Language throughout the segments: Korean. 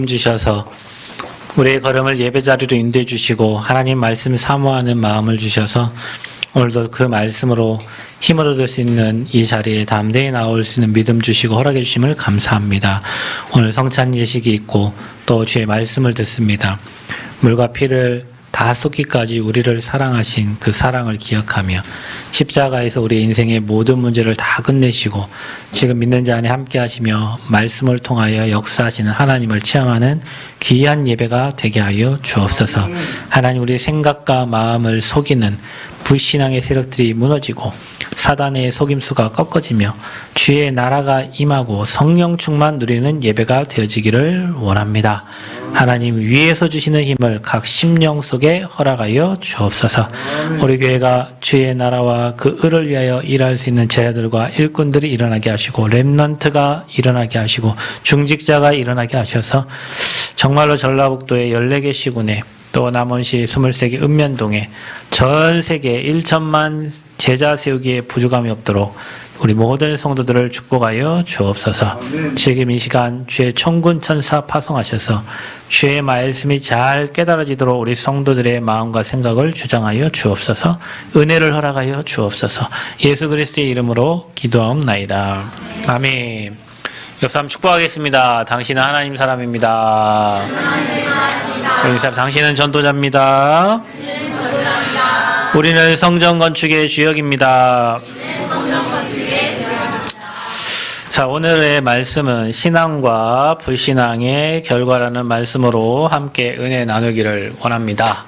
주셔서 우리의 걸음을 예배자리로 인도해 주시고 하나님 말씀을 사모하는 마음을 주셔서 오늘도 그 말씀으로 힘을 얻을 수 있는 이 자리에 담대히 나올 수 있는 믿음 주시고 허락해 주심을 감사합니다. 오늘 성찬 예식이 있고 또 주의 말씀을 듣습니다. 물과 피를 다 쏟기까지 우리를 사랑하신 그 사랑을 기억하며 십자가에서 우리 인생의 모든 문제를 다 끝내시고 지금 믿는 자 안에 함께 하시며 말씀을 통하여 역사하시는 하나님을 체험하는 귀한 예배가 되게 하여 주옵소서. 하나님, 우리 생각과 마음을 속이는 불신앙의 세력들이 무너지고 사단의 속임수가 꺾어지며 주의 나라가 임하고 성령 충만 누리는 예배가 되어지기를 원합니다. 하나님, 위에서 주시는 힘을 각 심령 속에 허락하여 주옵소서. 우리 교회가 주의 나라와 그 의를 위하여 일할 수 있는 제자들과 일꾼들이 일어나게 하시고 렘넌트가 일어나게 하시고 중직자가 일어나게 하셔서 정말로 전라북도의 14개 시군에 또 남원시 23개 읍면동에 전 세계 1천만 제자 세우기에 부족함이 없도록 우리 모든 성도들을 축복하여 주옵소서. 지금 이 시간 주의 천군 천사 파송하셔서 주의 말씀이 잘 깨달아지도록 우리 성도들의 마음과 생각을 주장하여 주옵소서. 은혜를 허락하여 주옵소서. 예수 그리스도의 이름으로 기도하옵나이다. 아멘. 옆 사람 축복하겠습니다. 당신은 하나님 사람입니다. 여기 사람, 당신은 전도자입니다. 우리는 성전 건축의 주역입니다. 자, 오늘의 말씀은 신앙과 불신앙의 결과라는 말씀으로 함께 은혜 나누기를 원합니다.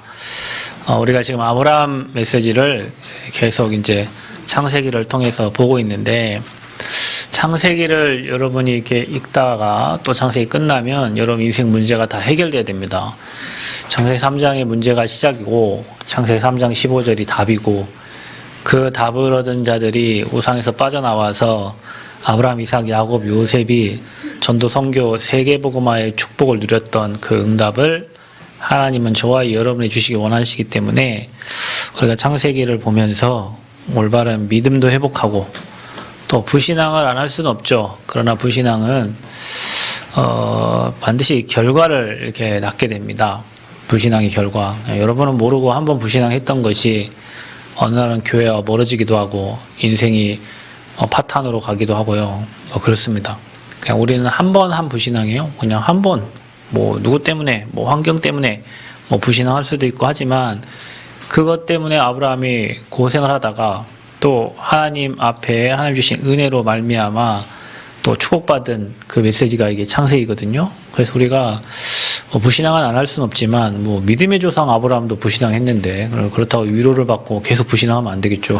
우리가 지금 아브라함 메시지를 계속 이제 창세기를 통해서 보고 있는데, 창세기를 여러분이 이렇게 읽다가 또 창세기 끝나면 여러분 인생 문제가 다 해결돼야 됩니다. 창세기 3장의 문제가 시작이고 창세기 3장 15절이 답이고, 그 답을 얻은 자들이 우상에서 빠져나와서 아브라함, 이삭, 야곱, 요셉이 전도 선교 세계복음화의 축복을 누렸던 그 응답을 하나님은 저와 여러분이 주시기 원하시기 때문에 우리가 창세기를 보면서 올바른 믿음도 회복하고, 또 불신앙을 안 할 수는 없죠. 그러나 불신앙은 반드시 결과를 이렇게 낳게 됩니다. 불신앙의 결과. 여러분은 모르고 한번 불신앙했던 것이 어느 날은 교회와 멀어지기도 하고 인생이 파탄으로 가기도 하고요. 그렇습니다. 그냥 우리는 한 번 한 불신앙이에요. 그냥 한 번, 뭐 누구 때문에, 뭐 환경 때문에 뭐 불신앙할 수도 있고 하지만, 그것 때문에 아브라함이 고생을 하다가 또 하나님 앞에 하나님 주신 은혜로 말미암아 또 축복받은 그 메시지가 이게 창세기거든요. 그래서 우리가 불신앙은 안 할 수는 없지만, 뭐 믿음의 조상 아브라함도 불신앙했는데 그렇다고 위로를 받고 계속 불신앙하면 안 되겠죠.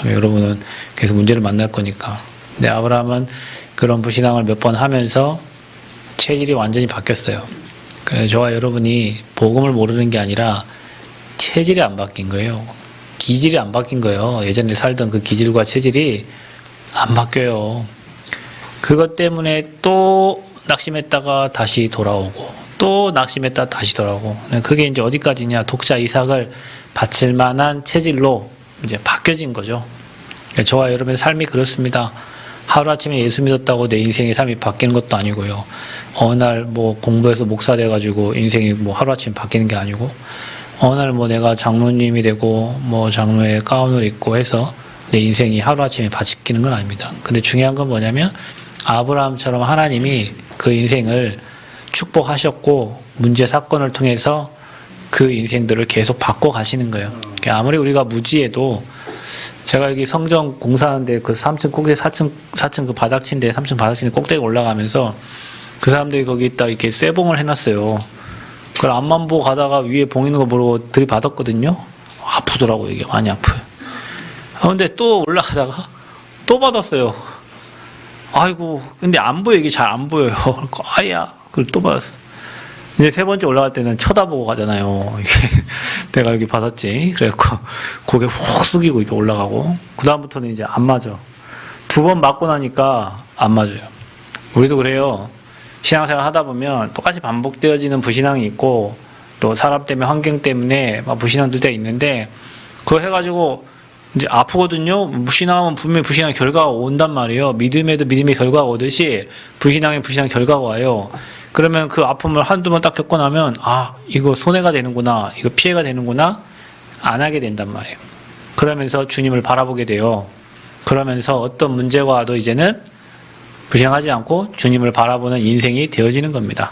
여러분은 계속 문제를 만날 거니까. 근데 아브라함은 그런 불신앙을 몇 번 하면서 체질이 완전히 바뀌었어요. 그래서 저와 여러분이 복음을 모르는 게 아니라 체질이 안 바뀐 거예요. 기질이 안 바뀐 거예요. 예전에 살던 그 기질과 체질이 안 바뀌어요. 그것 때문에 또 낙심했다가 다시 돌아오고, 또 낙심했다가 다시 돌아오고. 그게 이제 어디까지냐, 독자 이삭을 바칠 만한 체질로 이제 바뀌어진 거죠. 저와 여러분의 삶이 그렇습니다. 하루아침에 예수 믿었다고 내 인생의 삶이 바뀌는 것도 아니고요. 어느 날 뭐 공부해서 목사 돼가지고 인생이 뭐 하루아침에 바뀌는 게 아니고, 어느 날 뭐 내가 장로님이 되고 뭐 장로의 가운을 입고 해서 내 인생이 하루아침에 바뀌는 건 아닙니다. 근데 중요한 건 뭐냐면, 아브라함처럼 하나님이 그 인생을 축복하셨고 문제 사건을 통해서 그 인생들을 계속 바꿔 가시는 거예요. 아무리 우리가 무지해도, 제가 여기 성전 공사하는데 그 3층 꼭대기 4층 그 바닥친데 3층 바닥친데 꼭대기 올라가면서 그 사람들이 거기 있다 이렇게 쇠봉을 해놨어요. 그걸 앞만 보고 가다가 위에 봉 있는 거 모르고 들이받았거든요. 아프더라고, 이게 많이 아파요. 근데 또 올라가다가 또 받았어요. 아이고, 근데 안 보여, 이게 잘 안 보여요. 아야, 그걸 또 받았어. 이제 세 번째 올라갈 때는 쳐다보고 가잖아요. 이게 내가 여기 받았지. 그래갖고 고개 훅 숙이고 이렇게 올라가고, 그 다음부터는 이제 안 맞아. 2번 맞고 나니까 안 맞아요. 우리도 그래요. 신앙생활 하다 보면 똑같이 반복되어지는 불신앙이 있고, 또 사람 때문에, 환경 때문에 막 불신앙 들 때가 있는데, 그거 해가지고 이제 아프거든요. 불신앙하면 분명히 불신앙의 결과가 온단 말이에요. 믿음에도 믿음의 결과가 오듯이 불신앙에 불신앙의 결과가 와요. 그러면 그 아픔을 한두 번 딱 겪고 나면, 아, 이거 손해가 되는구나, 이거 피해가 되는구나, 안 하게 된단 말이에요. 그러면서 주님을 바라보게 돼요. 그러면서 어떤 문제가 와도 이제는 불신하지 않고 주님을 바라보는 인생이 되어지는 겁니다.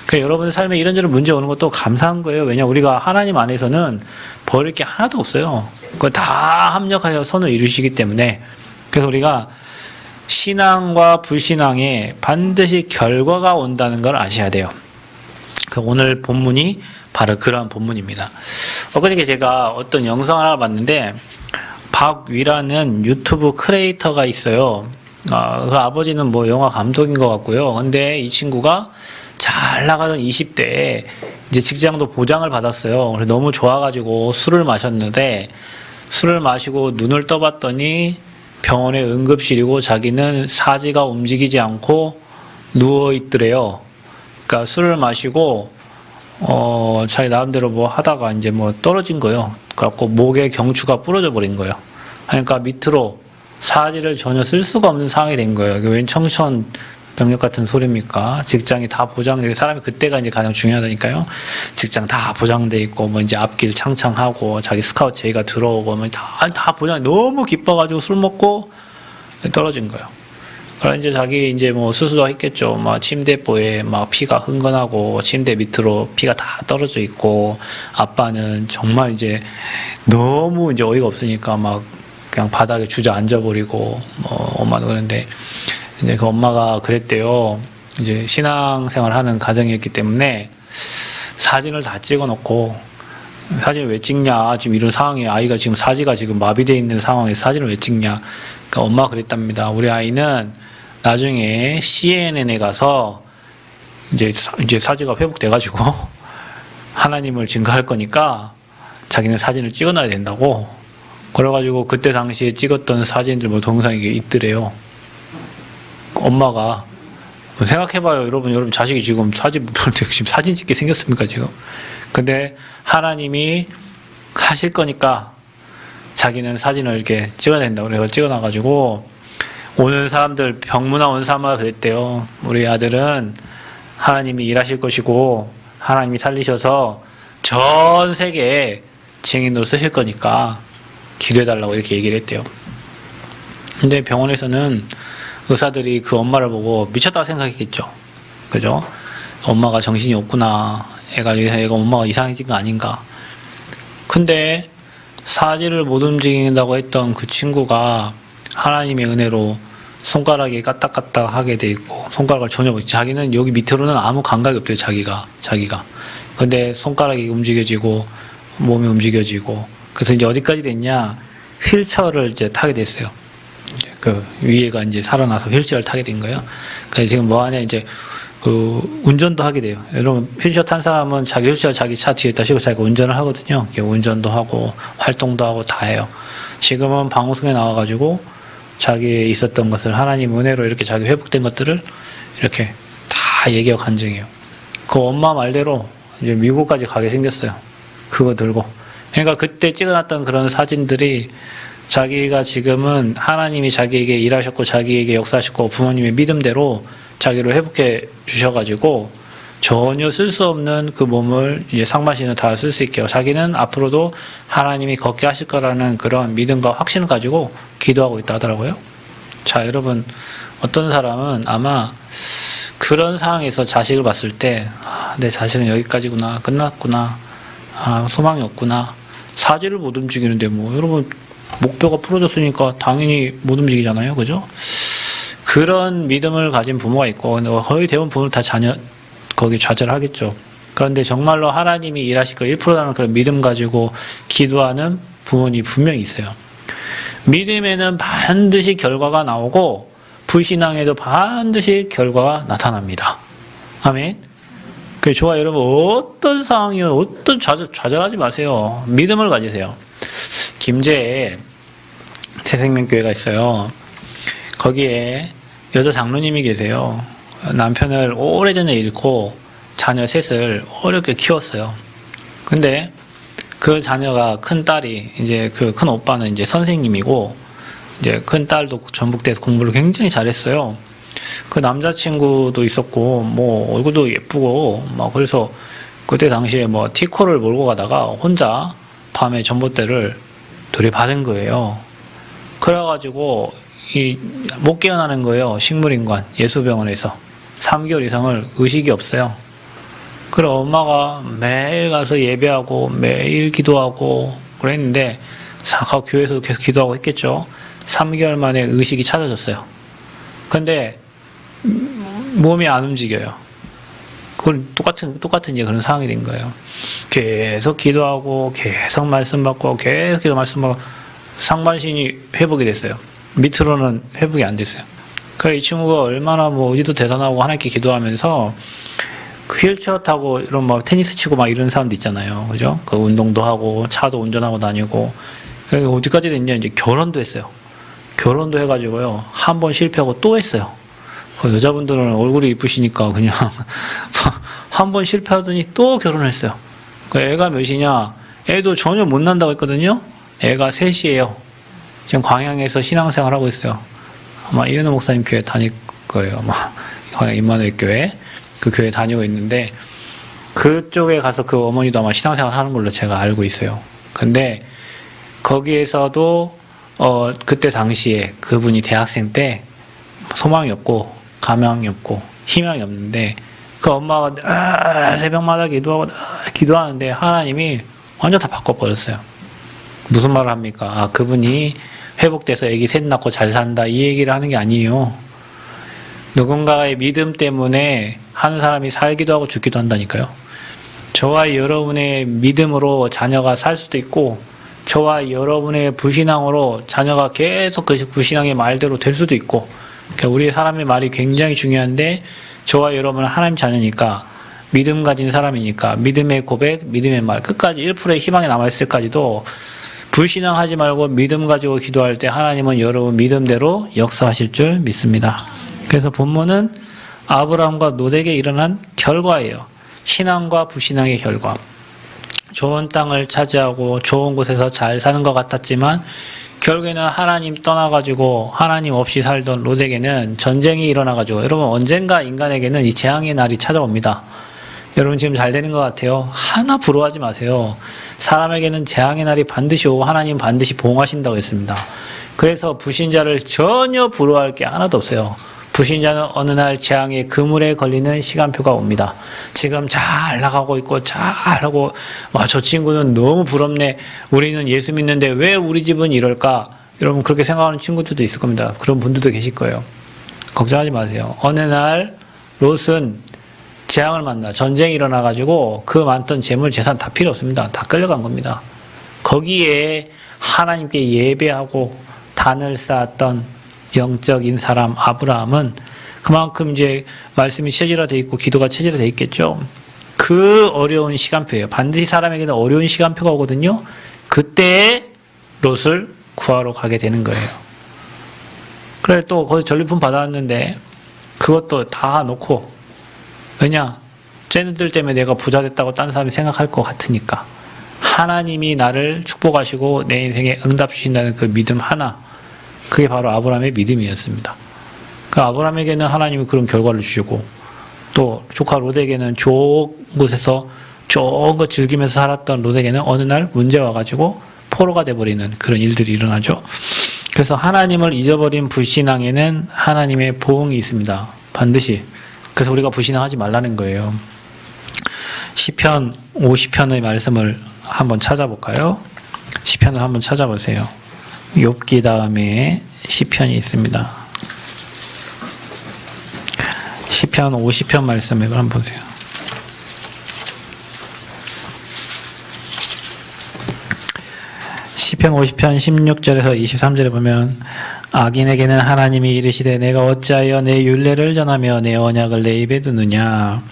그러니까 여러분 삶에 이런저런 문제 오는 것도 감사한 거예요. 왜냐 우리가 하나님 안에서는 버릴 게 하나도 없어요. 그걸 다 합력하여 선을 이루시기 때문에. 그래서 우리가 신앙과 불신앙에 반드시 결과가 온다는 걸 아셔야 돼요. 그 오늘 본문이 바로 그러한 본문입니다. 그러니까 제가 어떤 영상 하나 봤는데 박위라는 유튜브 크리에이터가 있어요. 그 아버지는 뭐 영화 감독인 것 같고요. 근데 이 친구가 잘 나가던 20대에 이제 직장도 보장을 받았어요. 그래서 너무 좋아가지고 술을 마셨는데 술을 마시고 눈을 떠봤더니 병원의 응급실이고 자기는 사지가 움직이지 않고 누워 있더래요. 그러니까 술을 마시고 자기 나름대로 뭐 하다가 이제 뭐 떨어진 거예요. 그래갖고 목에 경추가 부러져 버린 거예요. 그러니까 밑으로 사지를 전혀 쓸 수가 없는 상황이 된 거예요. 웬 청천벽력 같은 소리입니까? 직장이 다 보장돼, 사람이 그때가 이제 가장 중요하다니까요. 직장 다 보장돼 있고, 뭐 이제 앞길 창창하고, 자기 스카우트 제의가 들어오고, 뭐 다 보장, 너무 기뻐가지고 술 먹고 떨어진 거예요. 그래서 이제 자기 이제 뭐 수술도 했겠죠. 막 침대보에 막 피가 흥건하고, 침대 밑으로 피가 다 떨어져 있고, 아빠는 정말 이제 너무 이제 어이가 없으니까 막 그냥 바닥에 주저앉아버리고, 엄마도 그런데, 이제 그 엄마가 그랬대요. 이제 신앙생활 하는 가정이었기 때문에 사진을 다 찍어 놓고, 사진을 왜 찍냐, 지금 이런 상황에 아이가 지금 사지가 지금 마비되어 있는 상황에 사진을 왜 찍냐. 그러니까 엄마가 그랬답니다. 우리 아이는 나중에 CNN에 가서 이제 사지가 회복돼가지고 하나님을 증거할 거니까 자기는 사진을 찍어 놔야 된다고. 그래가지고 그때 당시에 찍었던 사진들 뭐 동영상이 있더래요. 엄마가 생각해봐요. 여러분 자식이 지금 사진 찍게 생겼습니까 지금? 근데 하나님이 하실 거니까 자기는 사진을 이렇게 찍어야 된다고 그래서 찍어놔가지고 오는 사람들 병문안 온 사람마다 그랬대요. 우리 아들은 하나님이 일하실 것이고 하나님이 살리셔서 전 세계에 증인으로 쓰실 거니까 기도해달라고 이렇게 얘기를 했대요. 근데 병원에서는 의사들이 그 엄마를 보고 미쳤다고 생각했겠죠. 그죠? 엄마가 정신이 없구나. 애가 엄마가 이상해진 거 아닌가. 근데 사지를 못 움직인다고 했던 그 친구가 하나님의 은혜로 손가락이 까딱까딱 하게 돼 있고, 손가락을 전혀 못, 자기는 여기 밑으로는 아무 감각이 없대요, 자기가. 근데 손가락이 움직여지고, 몸이 움직여지고, 그래서 이제 어디까지 됐냐, 휠체어를 이제 타게 됐어요. 그 위에가 이제 살아나서 휠체어를 타게 된 거예요. 그래서 지금 뭐 하냐, 이제 그 운전도 하게 돼요. 여러분, 휠체어 탄 사람은 자기 휠체어 자기 차 뒤에다 싣고 자기가 운전을 하거든요. 운전도 하고, 활동도 하고 다 해요. 지금은 방송에 나와가지고, 자기의 있었던 것을 하나님 은혜로 이렇게 자기 회복된 것들을 이렇게 다 얘기하고 간 중이에요. 그 엄마 말대로 이제 미국까지 가게 생겼어요. 그거 들고. 그러니까 그때 찍어놨던 그런 사진들이 자기가 지금은 하나님이 자기에게 일하셨고 자기에게 역사하셨고 부모님의 믿음대로 자기를 회복해 주셔가지고 전혀 쓸 수 없는 그 몸을 이제 상반신을 다 쓸 수 있게 자기는 앞으로도 하나님이 걷게 하실 거라는 그런 믿음과 확신을 가지고 기도하고 있다 하더라고요. 자, 여러분, 어떤 사람은 아마 그런 상황에서 자식을 봤을 때 내 자식은 여기까지구나, 끝났구나, 소망이 없구나, 사지를 못 움직이는데 뭐 여러분 목뼈가 부러졌으니까 당연히 못 움직이잖아요, 그죠? 그런 믿음을 가진 부모가 있고 거의 대부분 부모는 다 거기 좌절하겠죠. 그런데 정말로 하나님이 일하실 거 1%라는 그런 믿음 가지고 기도하는 부모님이 분명히 있어요. 믿음에는 반드시 결과가 나오고 불신앙에도 반드시 결과가 나타납니다. 아멘. 그래, 좋아요. 여러분, 어떤 상황이요, 어떤 좌절하지 마세요. 믿음을 가지세요. 김제에 새생명교회가 있어요. 거기에 여자 장로님이 계세요. 남편을 오래전에 잃고 자녀 셋을 어렵게 키웠어요. 근데 그 자녀가 큰 딸이 이제 그 큰 오빠는 이제 선생님이고 이제 큰 딸도 전북대에서 공부를 굉장히 잘했어요. 그 남자친구도 있었고, 뭐, 얼굴도 예쁘고, 막, 그래서 그때 당시에 뭐, 티코를 몰고 가다가 혼자 밤에 전봇대를 들이받은 거예요. 그래가지고, 못 깨어나는 거예요. 식물인간, 예수병원에서. 3개월 이상을 의식이 없어요. 그래, 엄마가 매일 가서 예배하고, 매일 기도하고, 그랬는데, 사과 교회에서도 계속 기도하고 했겠죠. 3개월 만에 의식이 찾아졌어요. 근데, 몸이 안 움직여요. 그건 똑같은 이제 그런 상황이 된 거예요. 계속 기도하고, 계속 말씀 받고, 계속 기도 말씀 받고, 상반신이 회복이 됐어요. 밑으로는 회복이 안 됐어요. 그래, 이 친구가 얼마나 뭐 의지도 대단하고 하나님께 기도하면서 휠체어 타고 이런 뭐 테니스 치고 막 이런 사람도 있잖아요. 그죠? 그 운동도 하고, 차도 운전하고 다니고, 어디까지 됐냐, 이제 결혼도 했어요. 결혼도 해가지고요. 한 번 실패하고 또 했어요. 여자분들은 얼굴이 이쁘시니까 그냥 한 번 실패하더니 또 결혼했어요. 애가 몇이냐? 애도 전혀 못 난다고 했거든요. 애가 셋이에요. 지금 광양에서 신앙생활 하고 있어요. 아마 이은호 목사님 교회 다닐 거예요. 아마 광양 임마누엘 교회 그 교회 다니고 있는데 그쪽에 가서 그 어머니도 아마 신앙생활 하는 걸로 제가 알고 있어요. 근데 거기에서도 그때 당시에 그분이 대학생 때 소망이 없고 가망이 없고 희망이 없는데 그 엄마가 새벽마다 기도하는데 하나님이 완전 다 바꿔버렸어요. 무슨 말을 합니까? 그분이 회복돼서 애기 셋 낳고 잘 산다 이 얘기를 하는 게 아니에요. 누군가의 믿음 때문에 한 사람이 살기도 하고 죽기도 한다니까요. 저와 여러분의 믿음으로 자녀가 살 수도 있고 저와 여러분의 불신앙으로 자녀가 계속 그 불신앙의 말대로 될 수도 있고 그러니까 우리 사람의 말이 굉장히 중요한데 저와 여러분은 하나님 자녀니까 믿음 가진 사람이니까 믿음의 고백, 믿음의 말 끝까지 1%의 희망이 남아있을 때까지도 불신앙하지 말고 믿음 가지고 기도할 때 하나님은 여러분 믿음대로 역사하실 줄 믿습니다. 그래서 본문은 아브라함과 롯에게 일어난 결과예요. 신앙과 불신앙의 결과. 좋은 땅을 차지하고 좋은 곳에서 잘 사는 것 같았지만 결국에는 하나님 떠나가지고 하나님 없이 살던 롯에게는 전쟁이 일어나가지고 여러분 언젠가 인간에게는 이 재앙의 날이 찾아옵니다. 여러분 지금 잘 되는 것 같아요. 하나 부러워하지 마세요. 사람에게는 재앙의 날이 반드시 오고 하나님 반드시 보응하신다고 했습니다. 그래서 불신자를 전혀 부러워할 게 하나도 없어요. 불신자는 어느 날 재앙의 그물에 걸리는 시간표가 옵니다. 지금 잘 나가고 있고 잘하고 저 친구는 너무 부럽네. 우리는 예수 믿는데 왜 우리 집은 이럴까? 여러분 그렇게 생각하는 친구들도 있을 겁니다. 그런 분들도 계실 거예요. 걱정하지 마세요. 어느 날 롯은 재앙을 만나 전쟁이 일어나가지고 그 많던 재물 재산 다 필요 없습니다. 다 끌려간 겁니다. 거기에 하나님께 예배하고 단을 쌓았던 영적인 사람 아브라함은 그만큼 이제 말씀이 체질화되어 있고 기도가 체질화되어 있겠죠. 그 어려운 시간표예요. 반드시 사람에게는 어려운 시간표가 오거든요. 그때 롯을 구하러 가게 되는 거예요. 그래 또 거기 전리품 받아왔는데 그것도 다 놓고 왜냐? 쟤네들 때문에 내가 부자 됐다고 딴 사람이 생각할 것 같으니까 하나님이 나를 축복하시고 내 인생에 응답 주신다는 그 믿음 하나 그게 바로 아브라함의 믿음이었습니다. 그 아브라함에게는 하나님이 그런 결과를 주시고 또 조카 롯에게는 좋은 곳에서 좋은 거 즐기면서 살았던 롯에게는 어느 날 문제 와가지고 포로가 돼버리는 그런 일들이 일어나죠. 그래서 하나님을 잊어버린 불신앙에는 하나님의 보응이 있습니다. 반드시. 그래서 우리가 불신앙하지 말라는 거예요. 시편 50편의 말씀을 한번 찾아볼까요? 시편을 한번 찾아보세요. 욥기 다음에 시편이 있습니다. 시편 50편 말씀을 한번 보세요. 시편 50편 16절에서 23절에 보면 악인에게는 하나님이 이르시되 내가 어찌하여 내 율례를 전하며 내 언약을 내 입에 두느냐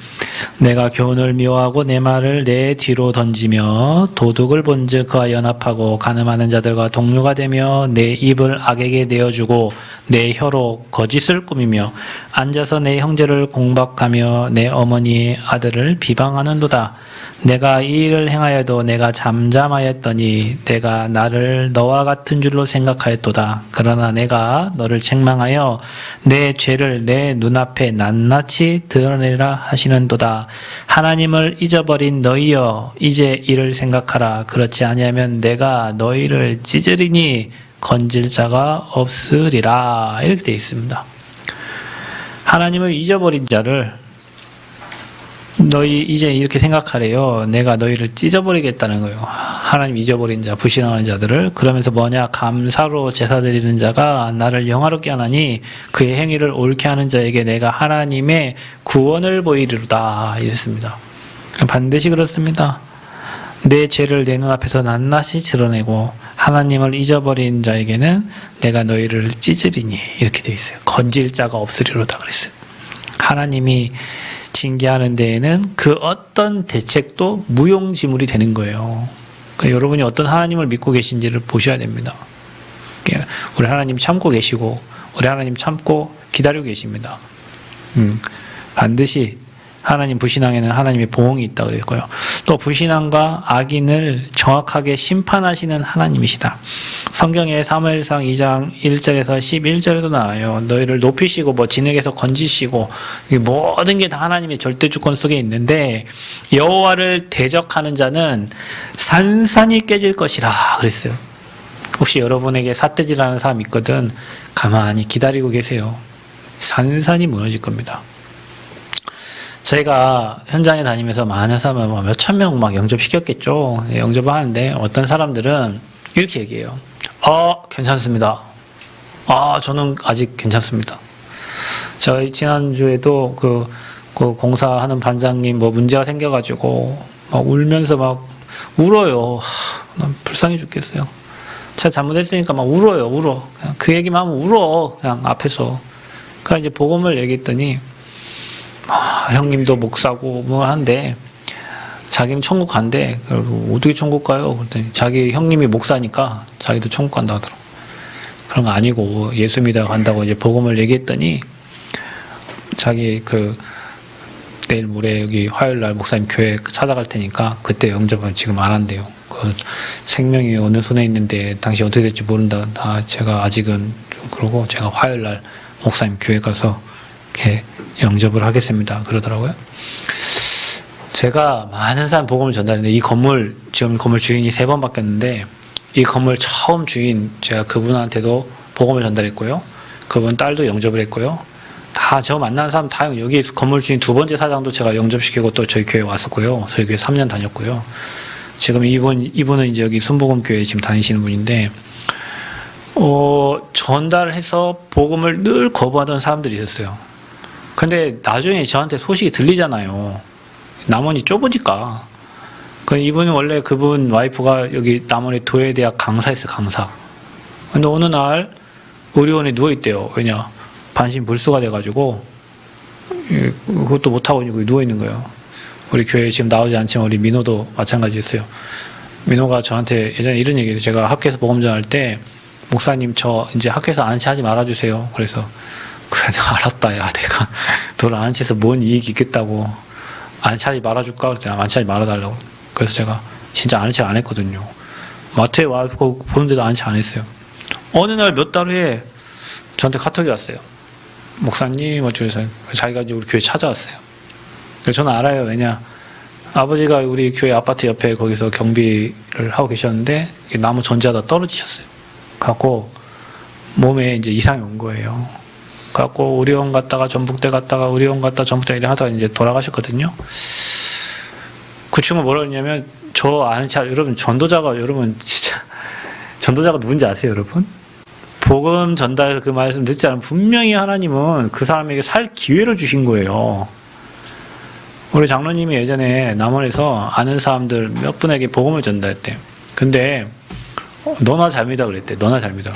내가 교훈을 미워하고 내 말을 내 뒤로 던지며 도둑을 본즉 그와 연합하고 간음하는 자들과 동료가 되며 내 입을 악에게 내어주고 내 혀로 거짓을 꾸미며 앉아서 내 형제를 공박하며 내 어머니의 아들을 비방하는도다. 내가 이 일을 행하여도 내가 잠잠하였더니 내가 나를 너와 같은 줄로 생각하였도다. 그러나 내가 너를 책망하여 내 죄를 내 눈앞에 낱낱이 드러내라 하시는도다. 하나님을 잊어버린 너희여, 이제 이를 생각하라. 그렇지 아니하면 내가 너희를 찢으리니 건질 자가 없으리라. 이렇게 되어 있습니다. 하나님을 잊어버린 자를 너희 이제 이렇게 생각하래요. 내가 너희를 찢어버리겠다는 거예요. 하나님 잊어버린 자, 불신앙하는 자들을. 그러면서 뭐냐? 감사로 제사 드리는 자가 나를 영화롭게 하나니 그의 행위를 옳게 하는 자에게 내가 하나님의 구원을 보이리로다. 이랬습니다. 반드시 그렇습니다. 내 죄를 내 눈앞에서 낱낱이 드러내고 하나님을 잊어버린 자에게는 내가 너희를 찢으리니 이렇게 되어 있어요. 건질 자가 없으리로다 그랬어요. 하나님이 징계하는 데에는 그 어떤 대책도 무용지물이 되는 거예요. 그러니까 여러분이 어떤 하나님을 믿고 계신지를 보셔야 됩니다. 우리 하나님 참고 계시고 우리 하나님 참고 기다리고 계십니다. 반드시 하나님 불신앙에는 하나님의 보응이 있다 그랬고요. 또 불신앙과 악인을 정확하게 심판하시는 하나님이시다. 성경에 사무엘상 2장 1절에서 11절에도 나와요. 너희를 높이시고 진흙에서 건지시고 모든 게 다 하나님의 절대 주권 속에 있는데 여호와를 대적하는 자는 산산이 깨질 것이라 그랬어요. 혹시 여러분에게 삿대질하는 사람 있거든 가만히 기다리고 계세요. 산산이 무너질 겁니다. 제가 현장에 다니면서 많은 사람을 몇천 명 막 영접시켰겠죠. 영접을 하는데 어떤 사람들은 이렇게 얘기해요. 괜찮습니다. 저는 아직 괜찮습니다. 저희 지난주에도 그 공사하는 반장님 문제가 생겨가지고 막 울면서 막 울어요. 난 불쌍해 죽겠어요. 제가 잘못했으니까 막 울어요. 그냥 그 얘기만 하면 울어. 그냥 앞에서. 그러니까 이제 복음을 얘기했더니 형님도 목사고 한데 자기는 천국 간대. 그리고 어떻게 천국 가요? 그랬더니 자기 형님이 목사니까 자기도 천국 간다 하더라고. 그런 거 아니고 예수 믿어 간다고 이제 복음을 얘기했더니 자기 내일 모레 여기 화요일 날 목사님 교회 찾아갈 테니까 그때 영접은 지금 안 한대요. 그 생명이 어느 손에 있는데 당시 어떻게 될지 모른다. 제가 아직은 그러고 제가 화요일 날 목사님 교회 가서 이렇게 영접을 하겠습니다. 그러더라고요. 제가 많은 사람 복음을 전달했는데 지금 건물 주인이 3번 바뀌었는데 이 건물 처음 주인 제가 그분한테도 복음을 전달했고요. 그분 딸도 영접을 했고요. 다 저 만나는 사람 다 여기 건물 주인 2번째 사장도 제가 영접시키고 또 저희 교회 왔었고요. 저희 교회 3년 다녔고요. 지금 이분은 이제 여기 순복음 교회 지금 다니시는 분인데 전달해서 복음을 늘 거부하던 사람들이 있었어요. 근데 나중에 저한테 소식이 들리잖아요. 남원이 좁으니까. 이분은 원래 그분 와이프가 여기 남원의 도예대학 강사였어요, 강사. 근데 어느 날 의료원에 누워있대요. 왜냐? 반신불수가 돼가지고, 그것도 못하고 누워있는 거예요. 우리 교회에 지금 나오지 않지만 우리 민호도 마찬가지였어요. 민호가 저한테 예전에 이런 얘기를 제가 학교에서 복음 전할 때, 목사님 저 이제 학교에서 안치하지 말아주세요. 그래서 그래 내가 알았다. 야 내가 너를 안치해서 뭔 이익이 있겠다고 안치하지 말아줄까? 그랬더니 안치하지 말아달라고. 그래서 제가 진짜 안치 안 했거든요. 마트에 와서 보는데도 안치 안 했어요. 어느 날 몇 달 후에 저한테 카톡이 왔어요. 목사님 어쩌면서 자기가 이제 우리 교회 찾아왔어요. 그래서 저는 알아요. 왜냐 아버지가 우리 교회 아파트 옆에 거기서 경비를 하고 계셨는데 나무 전지하다 떨어지셨어요. 갖고 몸에 이제 이상이 온 거예요. 갖고 의료원 갔다가 전북대 갔다가 의료원 갔다가 전북대 이래 하다가 이제 돌아가셨거든요. 그 친구 뭐라 그러냐면 저 아는 차 여러분 여러분 진짜 전도자가 누군지 아세요, 여러분? 복음 전달해서 그 말씀 듣지 않으면 분명히 하나님은 그 사람에게 살 기회를 주신 거예요. 우리 장로님이 예전에 남원에서 아는 사람들 몇 분에게 복음을 전달했대요. 근데 너나 잘 믿어 그랬대. 너나 잘 믿어.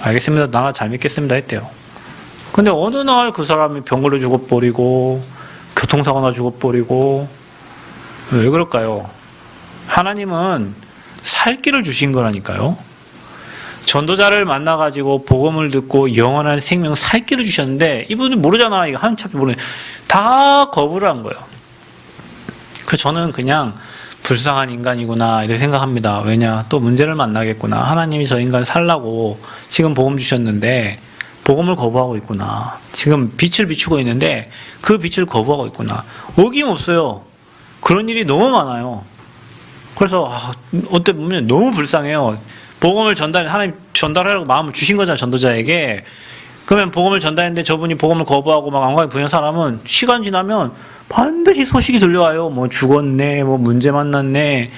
알겠습니다. 나나 잘 믿겠습니다 했대요. 근데 어느 날 그 사람이 병 걸려 죽어버리고 교통사고나 죽어버리고 왜 그럴까요? 하나님은 살 길을 주신 거라니까요. 전도자를 만나가지고 복음을 듣고 영원한 생명 살 길을 주셨는데 이분이 모르잖아. 이거 한참 모르네. 다 거부를 한 거예요. 그 저는 그냥 불쌍한 인간이구나 이렇게 생각합니다. 왜냐 또 문제를 만나겠구나. 하나님이 저 인간 살라고 지금 복음 주셨는데 복음을 거부하고 있구나. 지금 빛을 비추고 있는데 그 빛을 거부하고 있구나. 어김없어요. 그런 일이 너무 많아요. 그래서 어때 보면 너무 불쌍해요. 복음을 하나님 전달하라고 마음을 주신 거잖아요. 전도자에게. 그러면 복음을 전달했는데 저분이 복음을 거부하고 막 안광에 부인 사람은 시간 지나면 반드시 소식이 들려와요. 뭐 죽었네, 뭐 문제 만났네.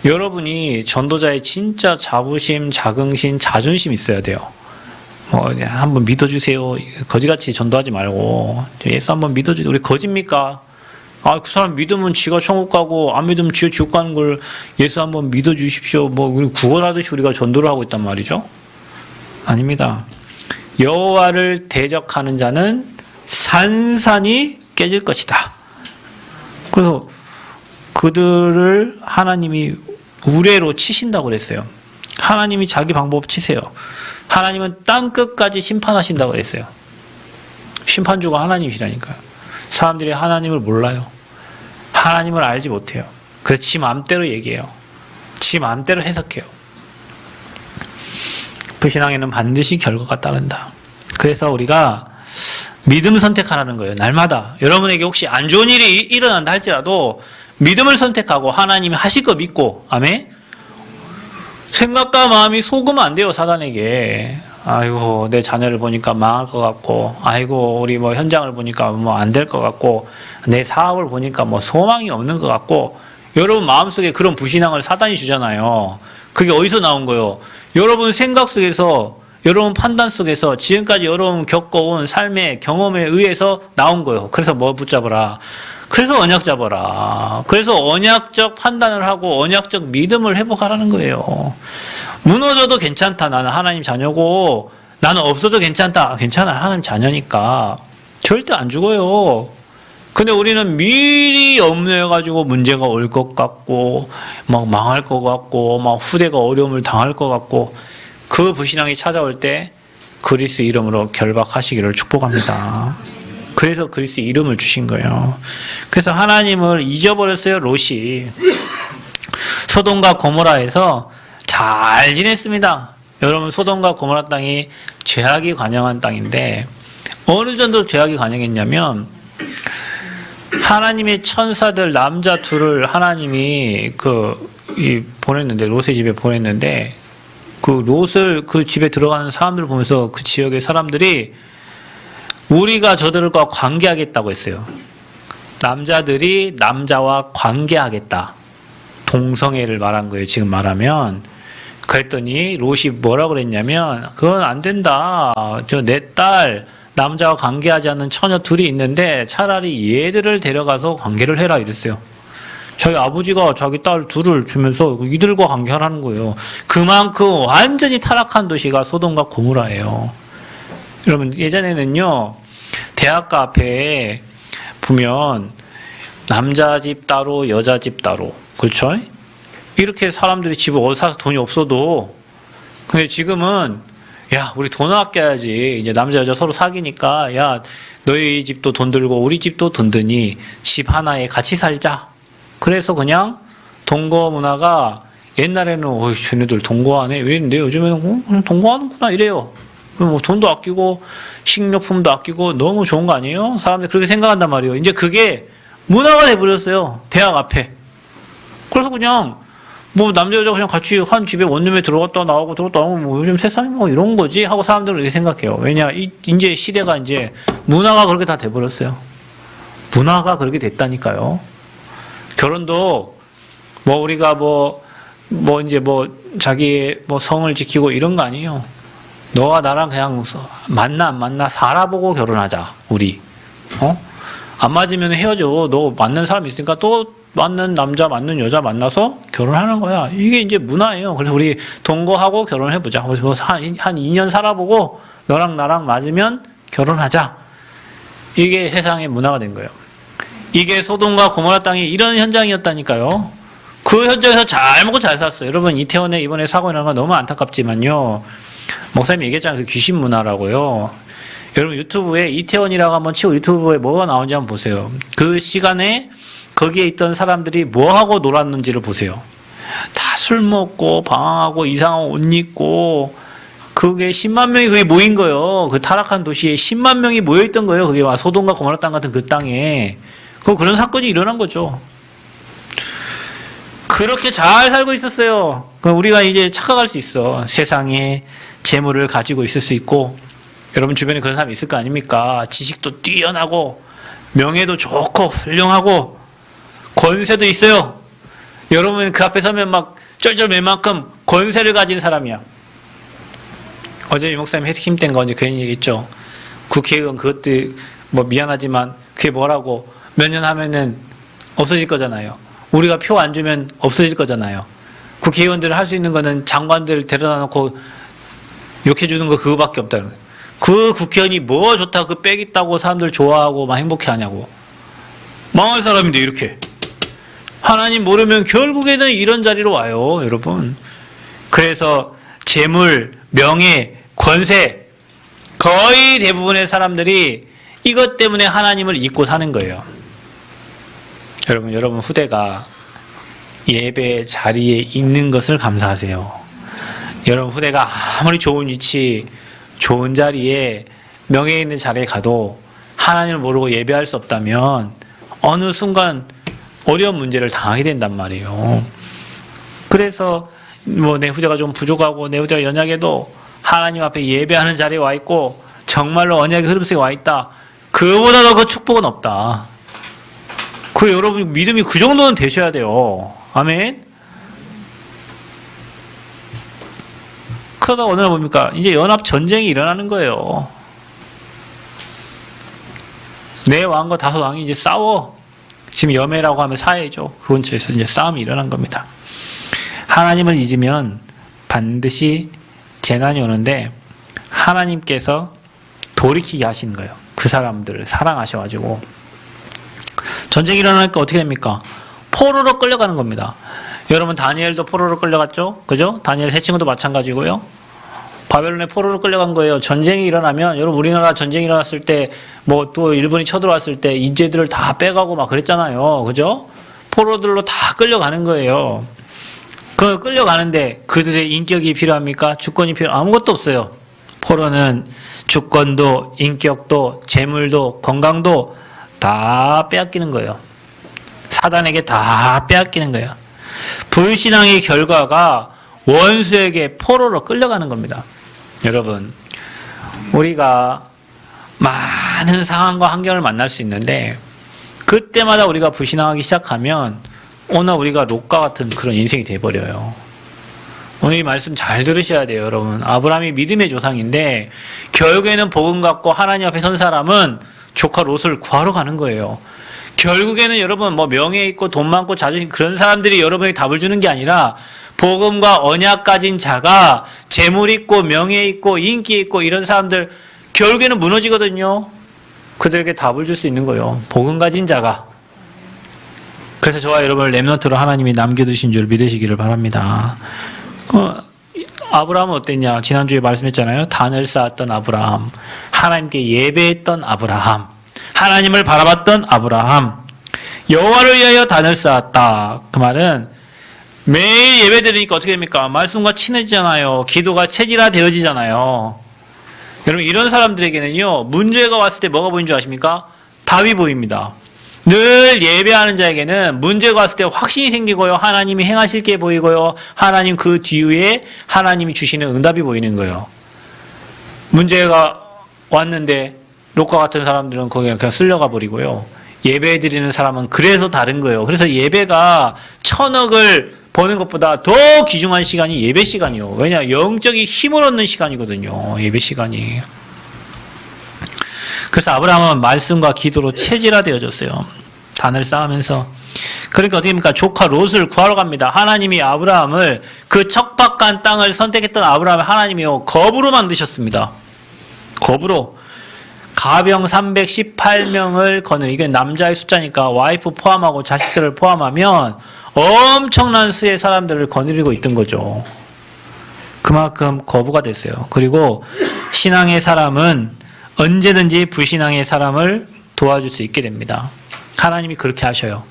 여러분이 전도자의 진짜 자부심, 자긍심, 자존심 있어야 돼요. 뭐 한번 믿어주세요. 거지같이 전도하지 말고 예수 한번 믿어주세요. 우리 거짓입니까? 그 사람 믿으면 지가 천국 가고 안 믿으면 지가 지옥 가는 걸 예수 한번 믿어주십시오. 뭐 구걸하듯이 우리가 전도를 하고 있단 말이죠. 아닙니다. 여호와를 대적하는 자는 산산이 깨질 것이다. 그래서 그들을 하나님이 우레로 치신다고 그랬어요. 하나님이 자기 방법 치세요. 하나님은 땅 끝까지 심판하신다고 그랬어요. 심판주가 하나님이시라니까요. 사람들이 하나님을 몰라요. 하나님을 알지 못해요. 그래서 지 마음대로 얘기해요. 지 마음대로 해석해요. 불신앙에는 반드시 결과가 따른다. 그래서 우리가 믿음 선택하라는 거예요. 날마다. 여러분에게 혹시 안 좋은 일이 일어난다 할지라도 믿음을 선택하고 하나님이 하실 거 믿고, 아멘? 생각과 마음이 속으면 안 돼요, 사단에게. 아이고, 내 자녀를 보니까 망할 것 같고, 아이고, 우리 뭐 현장을 보니까 뭐 안 될 것 같고, 내 사업을 보니까 뭐 소망이 없는 것 같고, 여러분 마음속에 그런 불신앙을 사단이 주잖아요. 그게 어디서 나온 거예요? 여러분 생각 속에서, 여러분 판단 속에서 지금까지 여러분 겪어온 삶의 경험에 의해서 나온 거예요. 그래서 뭐 붙잡아라. 그래서 언약 잡아라. 그래서 언약적 판단을 하고 언약적 믿음을 회복하라는 거예요. 무너져도 괜찮다. 나는 하나님 자녀고 나는 없어도 괜찮다. 괜찮아. 하나님 자녀니까. 절대 안 죽어요. 근데 우리는 미리 염려해가지고 문제가 올 것 같고 막 망할 것 같고 막 후대가 어려움을 당할 것 같고 그 불신앙이 찾아올 때 그리스 이름으로 결박하시기를 축복합니다. 그래서 그리스 이름을 주신 거예요. 그래서 하나님을 잊어버렸어요. 롯이. 소돔과 고모라에서 잘 지냈습니다. 여러분 소돔과 고모라 땅이 죄악이 관영한 땅인데 어느 정도 죄악이 관영했냐면 하나님의 천사들 남자 둘을 하나님이 보냈는데 롯의 집에 보냈는데 그 롯을 그 집에 들어가는 사람들을 보면서 그 지역의 사람들이 우리가 저들과 관계하겠다고 했어요. 남자들이 남자와 관계하겠다. 동성애를 말한 거예요. 지금 말하면. 그랬더니 롯이 뭐라고 그랬냐면 그건 안 된다. 저 내 딸 남자와 관계하지 않는 처녀 둘이 있는데 차라리 얘들을 데려가서 관계를 해라 이랬어요. 자기 아버지가 자기 딸 둘을 주면서 이들과 관계하라는 거예요. 그만큼 완전히 타락한 도시가 소돔과 고모라예요. 여러분 예전에는요 대학가 앞에 보면 남자 집 따로 여자 집 따로 그렇죠? 이렇게 사람들이 집을 어디 사서 돈이 없어도 근데 지금은 야 우리 돈 아껴야지 이제 남자 여자 서로 사귀니까 야 너희 집도 돈 들고 우리 집도 돈 드니 집 하나에 같이 살자. 그래서 그냥 동거 문화가 옛날에는 쟤네들 동거하네 이랬는데 요즘에는 그냥 동거하는구나 이래요. 뭐 돈도 아끼고 식료품도 아끼고 너무 좋은 거 아니에요? 사람들이 그렇게 생각한단 말이에요. 이제 그게 문화가 돼버렸어요. 대학 앞에. 그래서 그냥 뭐 남자 여자 그냥 같이 한 집에 원룸에 들어갔다 나오고 뭐 요즘 세상이 뭐 이런 거지 하고 사람들은 이렇게 생각해요. 왜냐 이제 시대가 이제 문화가 그렇게 다 돼버렸어요. 문화가 그렇게 됐다니까요. 결혼도 뭐 우리가 이제 자기의 성을 지키고 이런 거 아니에요. 너와 나랑 그냥 만나 안 만나 살아보고 결혼하자 우리. 안 맞으면 헤어져. 너 맞는 사람 있으니까 또 맞는 남자 맞는 여자 만나서 결혼하는 거야. 이게 이제 문화예요. 그래서 우리 동거하고 결혼해보자. 그래서 한 2년 살아보고 너랑 나랑 맞으면 결혼하자. 이게 세상의 문화가 된 거예요. 이게 소돔과 고모라 땅이 이런 현장이었다니까요. 그 현장에서 잘 먹고 잘 살았어요. 여러분 이태원에 이번에 사고 일어난 건 너무 안타깝지만요. 목사님이 얘기했잖아요. 그 귀신 문화라고요. 여러분 유튜브에 이태원이라고 한번 치고 유튜브에 뭐가 나오는지 한번 보세요. 그 시간에 거기에 있던 사람들이 뭐하고 놀았는지를 보세요. 다 술 먹고 방황하고 이상한 옷 입고 그게 10만 명이 그게 모인 거예요. 그 타락한 도시에 10만 명이 모여있던 거예요. 그게 소돔과 고모라 땅 같은 그 땅에. 그런 사건이 일어난 거죠. 그렇게 잘 살고 있었어요. 그럼 우리가 이제 착각할 수 있어. 세상에 재물을 가지고 있을 수 있고, 여러분 주변에 그런 사람이 있을 거 아닙니까? 지식도 뛰어나고, 명예도 좋고, 훌륭하고, 권세도 있어요. 여러분 그 앞에 서면 막 쩔쩔맬 만큼 권세를 가진 사람이야. 어제 이 목사님 힘든 거 언제 괜히 얘기했죠. 국회의원 그것도 뭐 미안하지만 그게 뭐라고 몇 년 하면은 없어질 거잖아요. 우리가 표 안 주면 없어질 거잖아요. 국회의원들 할 수 있는 거는 장관들 데려다 놓고 욕해 주는 거 그거밖에 없다는 거예요. 그 국회의원이 뭐 좋다 그 빽 있다고 사람들 좋아하고 막 행복해 하냐고. 망할 사람인데 이렇게. 하나님 모르면 결국에는 이런 자리로 와요, 여러분. 그래서 재물, 명예, 권세 거의 대부분의 사람들이 이것 때문에 하나님을 잊고 사는 거예요. 여러분 후대가 예배 자리에 있는 것을 감사하세요. 여러분 후대가 아무리 좋은 위치, 좋은 자리에 명예 있는 자리에 가도 하나님을 모르고 예배할 수 없다면 어느 순간 어려운 문제를 당하게 된단 말이에요. 그래서 뭐 내 후대가 좀 부족하고 내 후대가 연약해도 하나님 앞에 예배하는 자리에 와 있고 정말로 언약의 흐름 속에 와 있다. 그보다 더 그 축복은 없다. 그 여러분 믿음이 그 정도는 되셔야 돼요. 아멘. 그러다가 어느 날 뭡니까? 이제 연합 전쟁이 일어나는 거예요. 내 왕과 다섯 왕이 이제 싸워. 지금 여매라고 하면 사해죠. 그 근처에서 이제 싸움이 일어난 겁니다. 하나님을 잊으면 반드시 재난이 오는데 하나님께서 돌이키게 하시는 거예요. 그 사람들을 사랑하셔가지고. 전쟁이 일어나니까 어떻게 됩니까? 포로로 끌려가는 겁니다. 여러분 다니엘도 포로로 끌려갔죠? 그죠? 다니엘 세 친구도 마찬가지고요. 바벨론에 포로로 끌려간 거예요. 전쟁이 일어나면 여러분 우리나라 전쟁이 일어났을 때 뭐 또 일본이 쳐들어왔을 때 인재들을 다 빼가고 막 그랬잖아요. 그죠? 포로들로 다 끌려가는 거예요. 그 끌려가는데 그들의 인격이 필요합니까? 주권이 아무것도 없어요. 포로는 주권도 인격도 재물도 건강도 다 빼앗기는 거예요. 사단에게 다 빼앗기는 거예요. 불신앙의 결과가 원수에게 포로로 끌려가는 겁니다. 여러분 우리가 많은 상황과 환경을 만날 수 있는데 그때마다 우리가 불신앙하기 시작하면 오늘 우리가 롯과 같은 그런 인생이 돼버려요. 오늘 이 말씀 잘 들으셔야 돼요. 여러분 아브라함이 믿음의 조상인데 결국에는 복음 갖고 하나님 앞에 선 사람은 조카 롯을 구하러 가는 거예요. 결국에는 여러분 뭐 명예 있고 돈 많고 자존심 그런 사람들이 여러분에게 답을 주는 게 아니라 복음과 언약 가진 자가 재물 있고 명예 있고 인기 있고 이런 사람들 결국에는 무너지거든요. 그들에게 답을 줄 수 있는 거예요. 복음 가진 자가. 그래서 저와 여러분을 렘넌트로 하나님이 남겨두신 줄 믿으시기를 바랍니다. 아브라함은 어땠냐? 지난주에 말씀했잖아요. 단을 쌓았던 아브라함, 하나님께 예배했던 아브라함, 하나님을 바라봤던 아브라함, 여호와를 위하여 단을 쌓았다. 그 말은 매일 예배 드리니까 어떻게 됩니까? 말씀과 친해지잖아요. 기도가 체질화되어지잖아요. 여러분 이런 사람들에게는요. 문제가 왔을 때 뭐가 보이는 줄 아십니까? 답이 보입니다. 늘 예배하는 자에게는 문제가 왔을 때 확신이 생기고요. 하나님이 행하실 게 보이고요. 하나님 그 뒤에 하나님이 주시는 응답이 보이는 거예요. 문제가 왔는데 롯과 같은 사람들은 거기 그냥 쓸려가 버리고요. 예배 드리는 사람은 그래서 다른 거예요. 그래서 예배가 1000억을 버는 것보다 더 귀중한 시간이 예배 시간이요. 왜냐? 영적인 힘을 얻는 시간이거든요. 예배 시간이. 그래서 아브라함은 말씀과 기도로 체질화되어졌어요. 단을 쌓으면서. 그러니까 어떻게 됩니까? 조카 롯을 구하러 갑니다. 하나님이 아브라함을 그 척박한 땅을 선택했던 아브라함을 하나님이요. 겁으로 만드셨습니다. 겁으로. 가병 318명을 거느린, 이게 남자의 숫자니까 와이프 포함하고 자식들을 포함하면 엄청난 수의 사람들을 거느리고 있던 거죠. 그만큼 거부가 됐어요. 그리고 신앙의 사람은 언제든지 불신앙의 사람을 도와줄 수 있게 됩니다. 하나님이 그렇게 하셔요.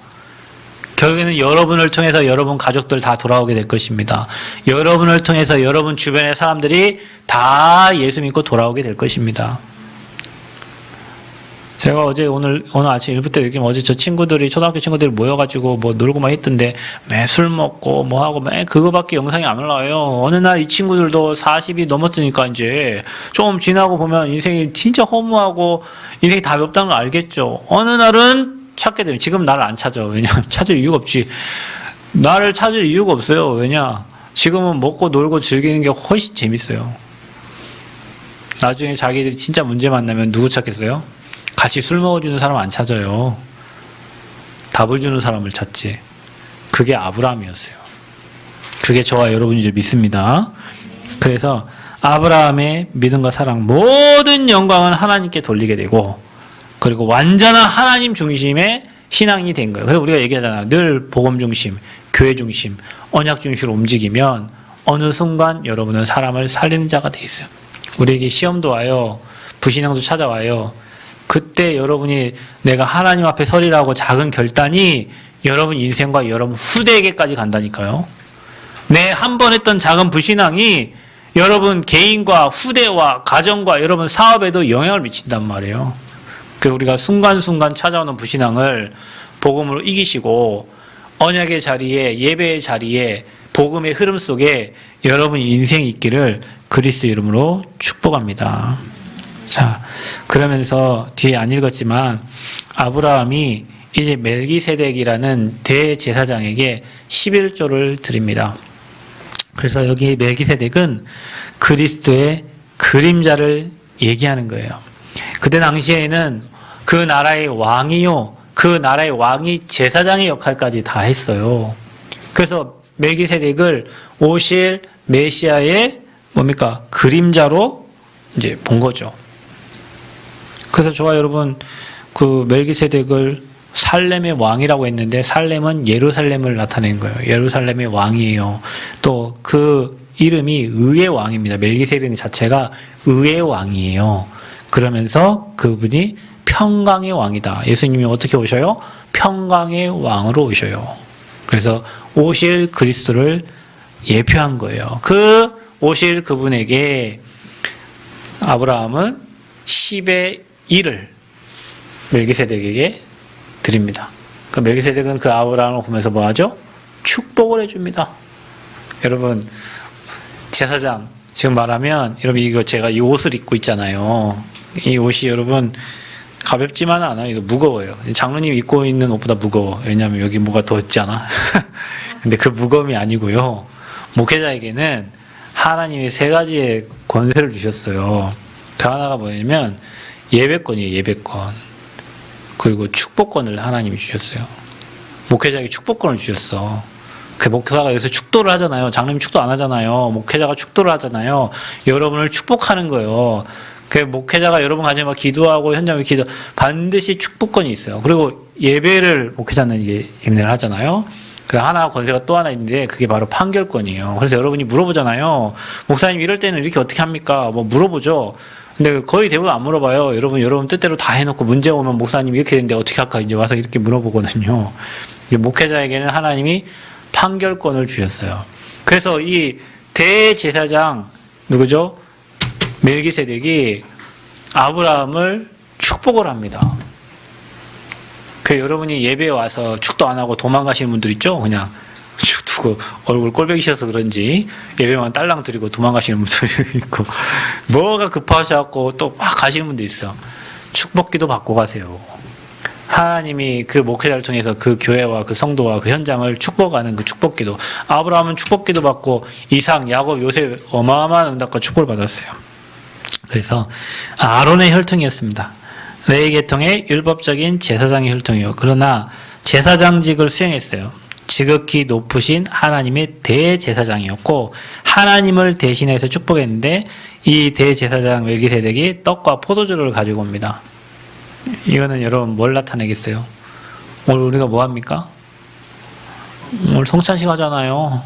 결국에는 여러분을 통해서 여러분 가족들 다 돌아오게 될 것입니다. 여러분을 통해서 여러분 주변의 사람들이 다 예수 믿고 돌아오게 될 것입니다. 제가 오늘 아침 1부 때 느끼면 어제 저 친구들이, 초등학교 친구들이 모여가지고 뭐 놀고 막 했던데, 매 술 먹고 뭐 하고 매 그거밖에 영상이 안 올라와요. 어느 날 이 친구들도 40이 넘었으니까 이제 좀 지나고 보면 인생이 진짜 허무하고 인생이 답이 없다는 걸 알겠죠. 어느 날은 찾게 되면, 지금 나를 안 찾아. 왜냐면 찾을 이유가 없지. 나를 찾을 이유가 없어요. 왜냐? 지금은 먹고 놀고 즐기는 게 훨씬 재밌어요. 나중에 자기들이 진짜 문제 만나면 누구 찾겠어요? 같이 술 먹어주는 사람 안 찾아요. 답을 주는 사람을 찾지. 그게 아브라함이었어요. 그게 저와 여러분이 이제 믿습니다. 그래서 아브라함의 믿음과 사랑, 모든 영광은 하나님께 돌리게 되고, 그리고 완전한 하나님 중심의 신앙이 된 거예요. 그래서 우리가 얘기하잖아요. 늘 복음 중심, 교회 중심, 언약 중심으로 움직이면 어느 순간 여러분은 사람을 살리는 자가 돼 있어요. 우리에게 시험도 와요. 불신앙도 찾아와요. 그때 여러분이 내가 하나님 앞에 서리라고 작은 결단이 여러분 인생과 여러분 후대에게까지 간다니까요. 내 한 번 했던 작은 불신앙이 여러분 개인과 후대와 가정과 여러분 사업에도 영향을 미친단 말이에요. 그래서 우리가 순간순간 찾아오는 불신앙을 복음으로 이기시고 언약의 자리에, 예배의 자리에, 복음의 흐름 속에 여러분 인생이 있기를 그리스도 이름으로 축복합니다. 자, 그러면서 뒤에 안 읽었지만 아브라함이 이제 멜기세덱이라는 대제사장에게 11조를 드립니다. 그래서 여기 멜기세덱은 그리스도의 그림자를 얘기하는 거예요. 그때 당시에는 그 나라의 왕이요, 그 나라의 왕이 제사장의 역할까지 다 했어요. 그래서 멜기세덱을 오실 메시아의 뭡니까? 그림자로 이제 본 거죠. 그래서 저와 여러분 그 멜기세덱을 살렘의 왕이라고 했는데 살렘은 예루살렘을 나타낸 거예요. 예루살렘의 왕이에요. 또 그 이름이 의의 왕입니다. 멜기세덱 자체가 의의 왕이에요. 그러면서 그분이 평강의 왕이다. 예수님이 어떻게 오셔요? 평강의 왕으로 오셔요. 그래서 오실 그리스도를 예표한 거예요. 그 오실 그분에게 아브라함은 10의 1을 멜기세덱에게 드립니다. 그 멜기세덱은 그 아브라함을 보면서 뭐 하죠? 축복을 해줍니다. 여러분, 제사장, 지금 말하면, 여러분, 이거 제가 이 옷을 입고 있잖아요. 이 옷이 여러분, 가볍지만은 않아요. 이거 무거워요. 장로님 입고 있는 옷보다 무거워. 왜냐하면 여기 뭐가 더 있잖아. 근데 그 무거움이 아니고요. 목회자에게는 하나님이 3가지의 권세를 주셨어요. 그 하나가 뭐냐면, 예배권이에요, 예배권. 그리고 축복권을 하나님이 주셨어요. 목회자에게 축복권을 주셨어. 그 목사가 여기서 축도를 하잖아요. 장로님 축도 안 하잖아요. 목회자가 축도를 하잖아요. 여러분을 축복하는 거예요. 그 목회자가 여러분 가지고 막 기도하고 현장에 기도, 반드시 축복권이 있어요. 그리고 예배를 목회자는 이제 임례를 하잖아요. 그 하나 권세가 또 하나 있는데 그게 바로 판결권이에요. 그래서 여러분이 물어보잖아요. 목사님 이럴 때는 이렇게 어떻게 합니까? 뭐 물어보죠. 근데 거의 대부분 안 물어봐요. 여러분 뜻대로 다 해놓고 문제 오면 목사님 이렇게 됐는데 어떻게 할까? 이제 와서 이렇게 물어보거든요. 목회자에게는 하나님이 판결권을 주셨어요. 그래서 이 대제사장 누구죠? 멜기세덱이 아브라함을 축복을 합니다. 그 여러분이 예배에 와서 축도 안 하고 도망가시는 분들 있죠? 그냥 슉 두고 얼굴 꼴배기셔서 그런지 예배만 딸랑 드리고 도망가시는 분들 있고, 뭐가 급하셔갖고 또 막 가시는 분도 있어. 축복기도 받고 가세요. 하나님이 그 목회자를 통해서 그 교회와 그 성도와 그 현장을 축복하는 그 축복기도, 아브라함은 축복기도 받고 이삭, 야곱, 요셉 어마어마한 응답과 축복을 받았어요. 그래서 아론의 혈통이었습니다. 레위 계통의 율법적인 제사장의 혈통이요. 그러나 제사장직을 수행했어요. 지극히 높으신 하나님의 대제사장이었고 하나님을 대신해서 축복했는데 이 대제사장 멜기세덱이 떡과 포도주를 가지고 옵니다. 이거는 여러분 뭘 나타내겠어요? 오늘 우리가 뭐 합니까? 오늘 성찬식 하잖아요.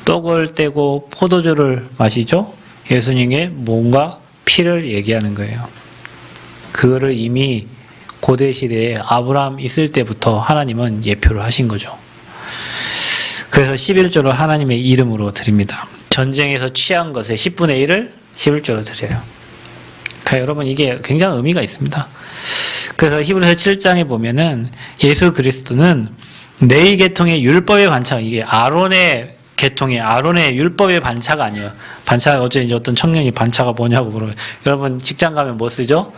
떡을 떼고 포도주를 마시죠? 예수님의 몸과 피를 얘기하는 거예요. 그거를 이미 고대 시대에 아브라함 있을 때부터 하나님은 예표를 하신 거죠. 그래서 11조를 하나님의 이름으로 드립니다. 전쟁에서 취한 것의 10분의 1을 11조로 드려요. 그러니까 여러분 이게 굉장히 의미가 있습니다. 그래서 히브리서 7장에 보면은 예수 그리스도는 레위 계통의 율법의 반차, 이게 아론의 계통의 아론의 율법의 반차가 아니에요. 반차, 어제 이제 어떤 청년이 반차가 뭐냐고 물어요. 여러분 직장 가면 뭐 쓰죠?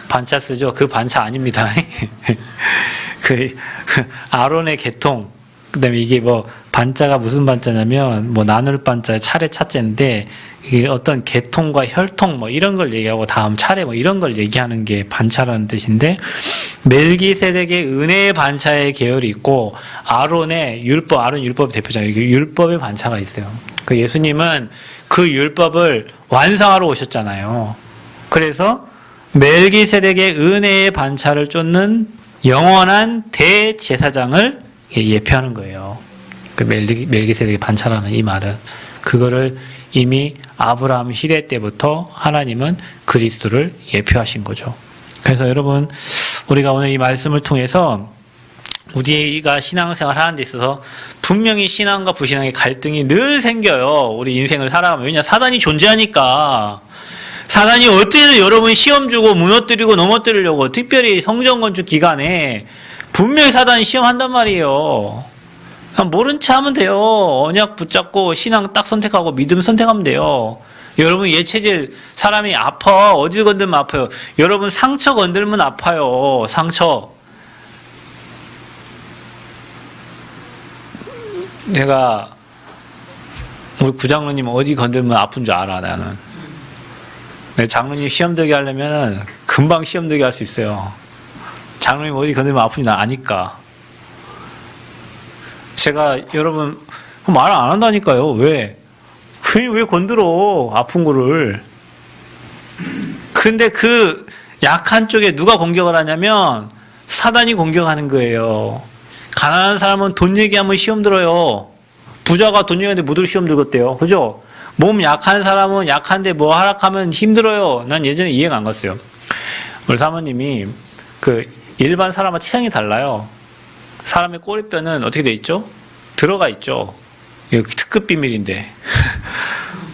반차 쓰죠? 그 반차 아닙니다. 그 아론의 계통, 그 다음에 이게 뭐 반자가 무슨 반자냐면 뭐 나눌 반자 차례 차째인데 이게 어떤 계통과 혈통 뭐 이런 걸 얘기하고 다음 차례 뭐 이런 걸 얘기하는 게 반차라는 뜻인데 멜기세덱의 은혜의 반차의 계열이 있고 아론의 율법, 아론 율법의 대표잖아요. 율법의 반차가 있어요. 그 예수님은 그 율법을 완성하러 오셨잖아요. 그래서 멜기세덱의 은혜의 반차를 쫓는 영원한 대제사장을 예표하는 거예요. 그 멜기세덱의 반차라는 이 말은 그거를 이미 아브라함 시대 때부터 하나님은 그리스도를 예표하신 거죠. 그래서 여러분 우리가 오늘 이 말씀을 통해서 우리가 신앙생활 하는 데 있어서 분명히 신앙과 부신앙의 갈등이 늘 생겨요. 우리 인생을 살아가면. 왜냐 사단이 존재하니까. 사단이 어떻게든 여러분 시험 주고 무너뜨리고 넘어뜨리려고 특별히 성전 건축 기간에 분명히 사단이 시험한단 말이에요. 그냥 모른 체 하면 돼요. 언약 붙잡고 신앙 딱 선택하고 믿음 선택하면 돼요. 여러분 예체질 사람이 아파. 어딜 건들면 아파요. 여러분 상처 건들면 아파요. 상처. 내가 우리 구장로님 어디 건들면 아픈 줄 알아 나는. 내 장로님 시험 들게 하려면 금방 시험 들게 할 수 있어요. 장로님 어디 건들면 아픈지 나 아니까. 제가 여러분 말 안 한다니까요. 왜 건들어 아픈 거를. 근데 그 약한 쪽에 누가 공격을 하냐면 사단이 공격하는 거예요. 가난한 사람은 돈 얘기하면 시험 들어요. 부자가 돈 얘기하는데 못 올 시험 들었대요. 그죠? 몸 약한 사람은 약한데 뭐 하락하면 힘들어요. 난 예전에 이해가 안 갔어요. 우리 사모님이 그 일반 사람과 취향이 달라요. 사람의 꼬리뼈는 어떻게 돼 있죠? 들어가 있죠. 이거 특급 비밀인데.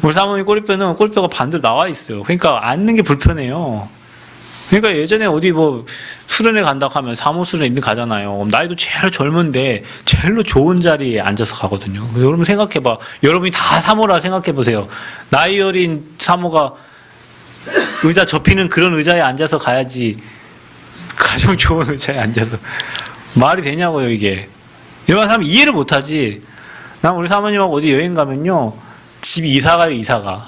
우리 사모님 꼬리뼈는 꼬리뼈가 반대로 나와 있어요. 그러니까 앉는 게 불편해요. 그러니까 예전에 어디 뭐 수련회 간다고 하면 사무수련회 이미 가잖아요. 나이도 제일 젊은데 제일로 좋은 자리에 앉아서 가거든요. 여러분 생각해봐. 여러분이 다 사모라 생각해보세요. 나이 어린 사모가 의자 접히는 그런 의자에 앉아서 가야지 가장 좋은 의자에 앉아서 말이 되냐고요 이게. 일반 사람 이해를 못하지. 난 우리 사모님하고 어디 여행 가면요 집 이사가요 이사가.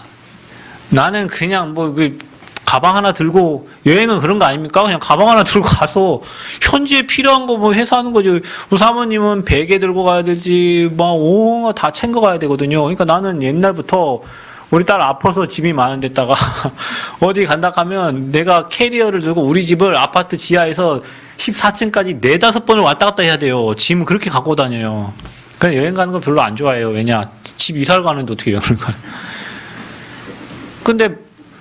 나는 그냥 뭐 가방 하나 들고 여행은 그런 거 아닙니까? 그냥 가방 하나 들고 가서 현지에 필요한 거 뭐 해서 하는 거죠. 우리 사모님은 베개 들고 가야 되지 막 온갖 다 챙겨 가야 되거든요. 그러니까 나는 옛날부터 우리 딸 아파서 짐이 많은 데다가 어디 간다 하면 내가 캐리어를 들고 우리 집을 아파트 지하에서 14층까지 4-5번을 왔다 갔다 해야 돼요. 짐 그렇게 갖고 다녀요. 그냥 여행 가는 거 별로 안 좋아해요. 왜냐 집 이사를 가는데 어떻게 여행을 가요. 근데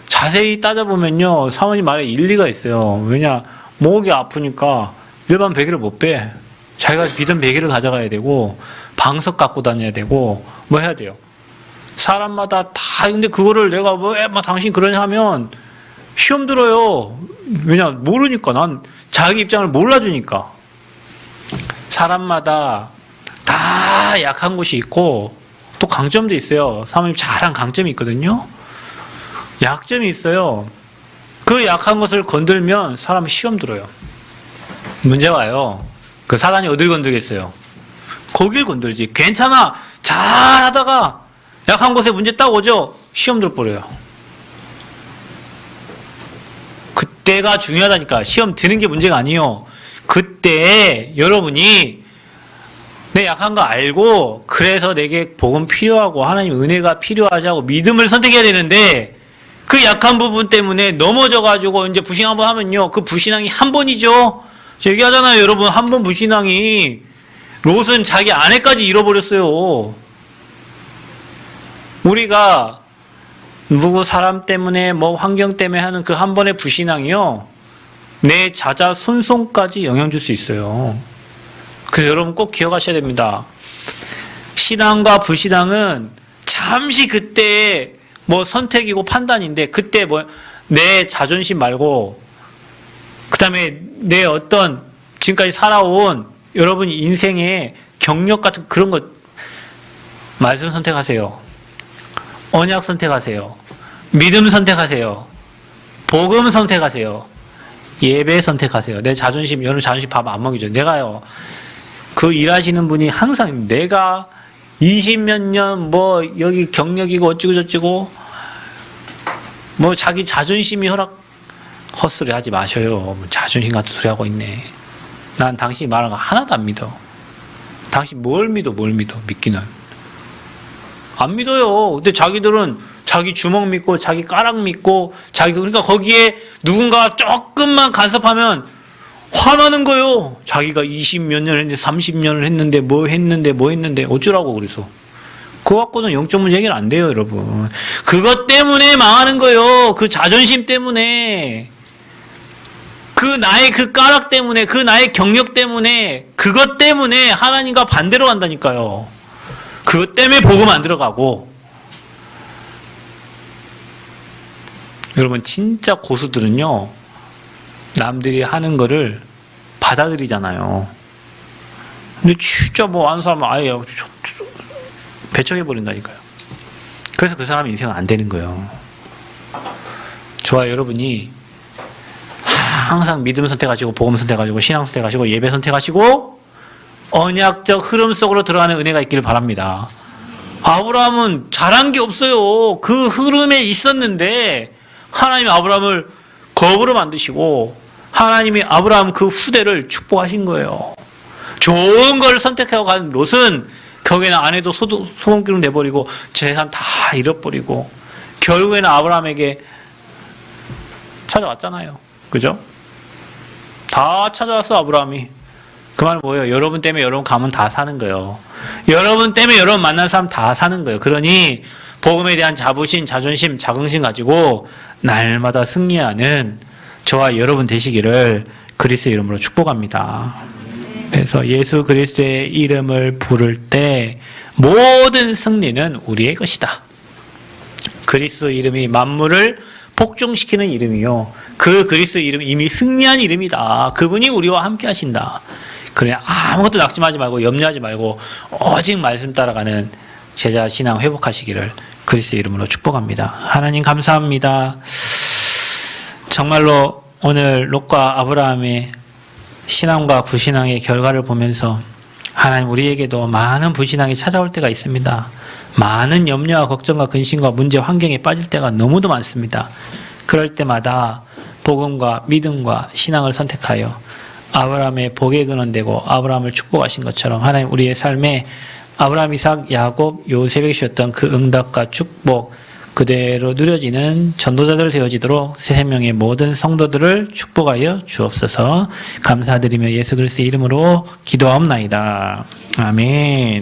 자세히 따져보면요 사모님 말에 일리가 있어요. 왜냐 목이 아프니까 일반 베개를 못 빼. 자기가 믿은 베개를 가져가야 되고 방석 갖고 다녀야 되고 뭐 해야 돼요. 사람마다 다. 근데 그거를 내가 왜 막 당신 그러냐 하면 시험 들어요. 왜냐 모르니까. 난 자기 입장을 몰라주니까. 사람마다 다 약한 곳이 있고 또 강점도 있어요. 사모님 잘한 강점이 있거든요. 약점이 있어요. 그 약한 것을 건들면 사람은 시험 들어요. 문제 와요. 그 사단이 어딜 건들겠어요? 거길 건들지. 괜찮아. 잘하다가 약한 곳에 문제 딱 오죠? 시험 들어버려요. 그때가 중요하다니까. 시험 드는 게 문제가 아니에요. 그때 여러분이 내 약한 거 알고 그래서 내게 복음 필요하고 하나님 은혜가 필요하자고 믿음을 선택해야 되는데 그 약한 부분 때문에 넘어져가지고 이제 부신앙 한번 하면요. 그 부신앙이 한 번이죠. 저 얘기하잖아요. 여러분 한 번 부신앙이 롯은 자기 아내까지 잃어버렸어요. 우리가 누구 사람 때문에 뭐 환경 때문에 하는 그 한 번의 부신앙이요. 내 자자 손손까지 영향 줄 수 있어요. 그래서 여러분 꼭 기억하셔야 됩니다. 신앙과 불신앙은 잠시 그때 뭐 선택이고 판단인데 그때 뭐 내 자존심 말고 그 다음에 내 어떤 지금까지 살아온 여러분 인생의 경력 같은 그런 것 말씀 선택하세요. 언약 선택하세요. 믿음 선택하세요. 복음 선택하세요. 예배 선택하세요. 내 자존심, 여러분 자존심 밥 안 먹이죠. 내가요. 그 일하시는 분이 항상 내가 20몇 년 뭐 여기 경력이고 어찌고 저찌고 뭐 자기 자존심이 헛소리 하지 마셔요. 뭐 자존심 같은 소리 하고 있네. 난 당신이 말하는 거 하나도 안 믿어. 당신 뭘 믿어? 믿기는. 안 믿어요. 근데 자기들은 자기 주먹 믿고 자기 까락 믿고 그러니까 거기에 누군가 조금만 간섭하면 화나는 거요. 자기가 20몇 년 했는데 30년을 했는데 뭐 했는데 어쩌라고 그래서. 그거 갖고는 영적 문제 해결 안 돼요, 여러분. 그것 때문에 망하는 거예요. 그 자존심 때문에. 그 나의 그 까락 때문에, 그 나의 경력 때문에, 그것 때문에 하나님과 반대로 간다니까요. 그것 때문에 복음 안 들어가고. 여러분, 진짜 고수들은요, 남들이 하는 거를 받아들이잖아요. 근데 진짜 뭐 아는 사람은 아예 배척해버린다니까요. 그래서 그 사람 인생은 안 되는 거예요. 저와 여러분이 항상 믿음 선택하시고 복음 선택하시고 신앙 선택하시고 예배 선택하시고 언약적 흐름 속으로 들어가는 은혜가 있기를 바랍니다. 아브라함은 잘한 게 없어요. 그 흐름에 있었는데 하나님이 아브라함을 거부로 만드시고 하나님이 아브라함 그 후대를 축복하신 거예요. 좋은 걸 선택하고 간 롯은 거기에는 아내도 소금기름 내버리고 재산 다 잃어버리고 결국에는 아브라함에게 찾아왔잖아요. 그죠? 다 찾아왔어 아브라함이. 그 말은 뭐예요? 여러분 때문에 여러분 가면 다 사는 거예요. 여러분 때문에 여러분 만난 사람 다 사는 거예요. 그러니 복음에 대한 자부심, 자존심, 자긍심 가지고 날마다 승리하는 저와 여러분 되시기를 그리스도의 이름으로 축복합니다. 그래서 예수 그리스도의 이름을 부를 때 모든 승리는 우리의 것이다. 그리스도 이름이 만물을 복종시키는 이름이요. 그 그리스도 이름이 이미 승리한 이름이다. 그분이 우리와 함께 하신다. 그래 아무것도 낙심하지 말고 염려하지 말고 오직 말씀 따라가는 제자 신앙 회복하시기를 그리스도 이름으로 축복합니다. 하나님 감사합니다. 정말로 오늘 롯과 아브라함의 신앙과 불신앙의 결과를 보면서 하나님 우리에게도 많은 불신앙이 찾아올 때가 있습니다. 많은 염려와 걱정과 근심과 문제 환경에 빠질 때가 너무도 많습니다. 그럴 때마다 복음과 믿음과 신앙을 선택하여 아브라함의 복의 근원 되고 아브라함을 축복하신 것처럼 하나님 우리의 삶에 아브라함, 이삭, 야곱, 요셉에게 주셨던 그 응답과 축복 그대로 누려지는 전도자들 되어지도록 새 생명의 모든 성도들을 축복하여 주옵소서. 감사드리며 예수 그리스도의 이름으로 기도하옵나이다. 아멘.